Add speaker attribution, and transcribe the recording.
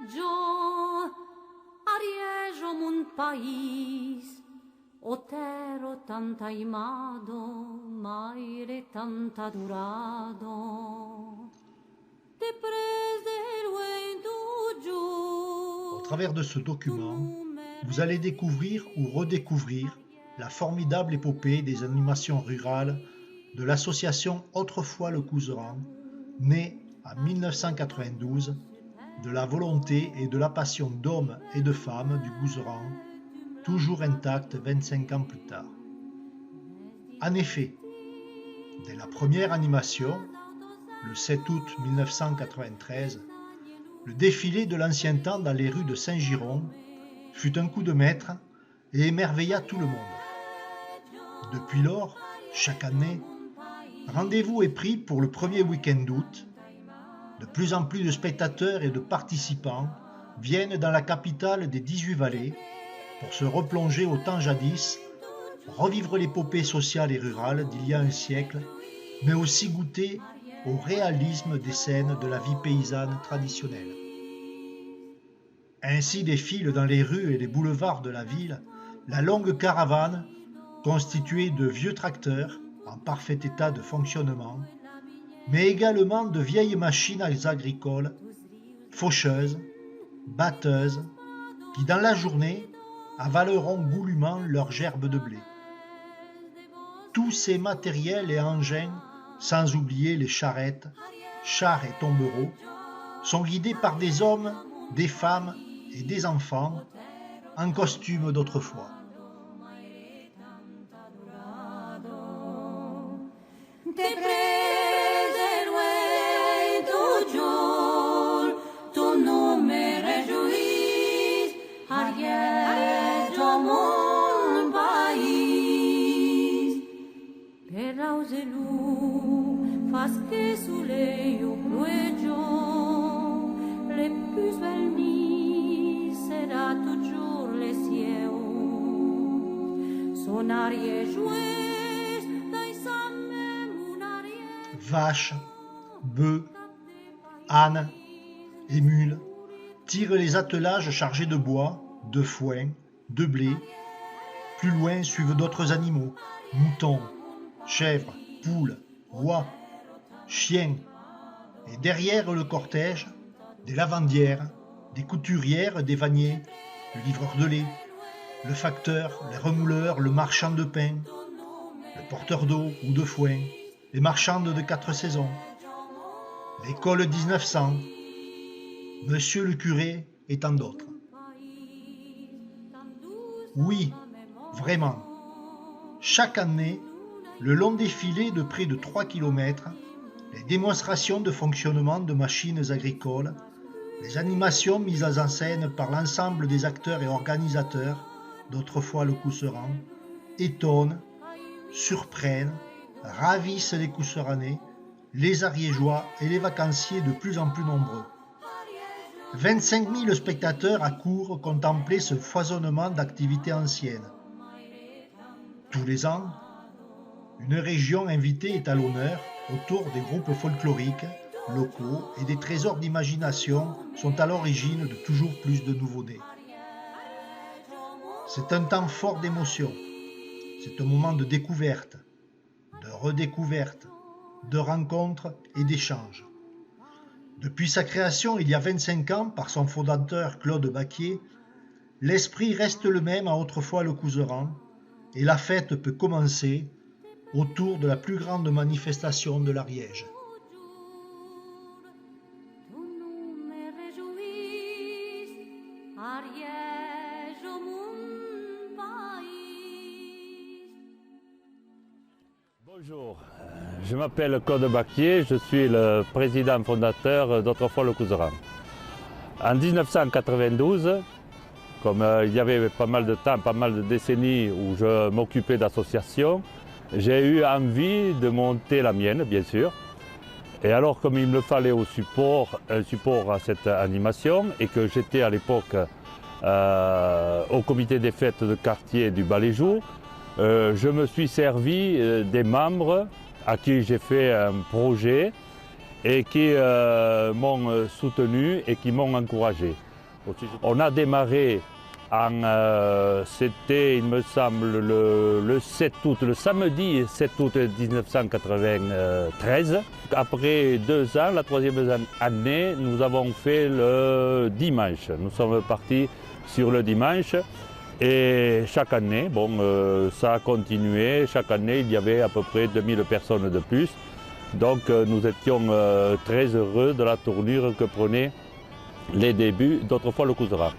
Speaker 1: Reggio, Ariejo mon país, Otero tanta imado, maire tanta durado. Te
Speaker 2: Au travers de ce document, vous allez découvrir ou redécouvrir la formidable épopée des animations rurales de l'association Autrefois le Couserans, née en 1992 de la volonté et de la passion d'hommes et de femmes du Couserans, toujours intacte 25 ans plus tard. En effet, dès la première animation, le 7 août 1993, le défilé de l'ancien temps dans les rues de Saint-Giron fut un coup de maître et émerveilla tout le monde. Depuis lors, chaque année, rendez-vous est pris pour le premier week-end d'août. De plus en plus de spectateurs et de participants viennent dans la capitale des 18 vallées pour se replonger au temps jadis, revivre l'épopée sociale et rurale d'il y a un siècle, mais aussi goûter au réalisme des scènes de la vie paysanne traditionnelle. Ainsi défile dans les rues et les boulevards de la ville la longue caravane constituée de vieux tracteurs en parfait état de fonctionnement, mais également de vieilles machines agricoles, faucheuses, batteuses, qui dans la journée avaleront goulûment leurs gerbes de blé. Tous ces matériels et engins, sans oublier les charrettes, chars et tombereaux, sont guidés par des hommes, des femmes et des enfants en costume d'autrefois.
Speaker 1: Parce que sous les les plus belles nuits sera toujours les cieux. Son arrière jouet dans sa même arrière.
Speaker 2: Vaches, bœufs, ânes et mules tirent les attelages chargés de bois, de foin, de blé. Plus loin suivent d'autres animaux, moutons, chèvres, poules, oies, chiens, et derrière le cortège, des lavandières, des couturières, des vanniers, le livreur de lait, le facteur, les remouleurs, le marchand de pain, le porteur d'eau ou de foin, les marchandes de 4 saisons, l'école 1900, monsieur le curé et tant d'autres. Oui, vraiment, chaque année, le long défilé de près de 3 km, les démonstrations de fonctionnement de machines agricoles, les animations mises en scène par l'ensemble des acteurs et organisateurs d'Autrefois le Cousseran, étonnent, surprennent, ravissent les Cousseranais, les Ariégeois et les vacanciers de plus en plus nombreux. 25 000 spectateurs accourent contempler ce foisonnement d'activités anciennes. Tous les ans, une région invitée est à l'honneur autour des groupes folkloriques locaux et des trésors d'imagination sont à l'origine de toujours plus de nouveautés. C'est un temps fort d'émotion, c'est un moment de découverte, de redécouverte, de rencontre et d'échange. Depuis sa création il y a 25 ans par son fondateur Claude Baquier, l'esprit reste le même à Autrefois le Couserans et la fête peut commencer autour de la plus grande manifestation de l'Ariège.
Speaker 3: Bonjour, je m'appelle Claude Baquier, je suis le président fondateur d'Autrefois le Couserans. En 1992, comme il y avait pas mal de temps, pas mal de décennies où je m'occupais d'associations, j'ai eu envie de monter la mienne, bien sûr. Et alors, comme il me fallait un support à cette animation, et que j'étais à l'époque au comité des fêtes de quartier du Baléjou, je me suis servi des membres à qui j'ai fait un projet et qui m'ont soutenu et qui m'ont encouragé. On a démarré c'était, il me semble, le 7 août, le samedi 7 août 1993. Après 2 ans, la 3e année, nous avons fait le dimanche. Nous sommes partis sur le dimanche et chaque année, ça a continué. Chaque année, il y avait à peu près 2000 personnes de plus. Donc nous étions très heureux de la tournure que prenaient les débuts d'Autrefois le Couserans.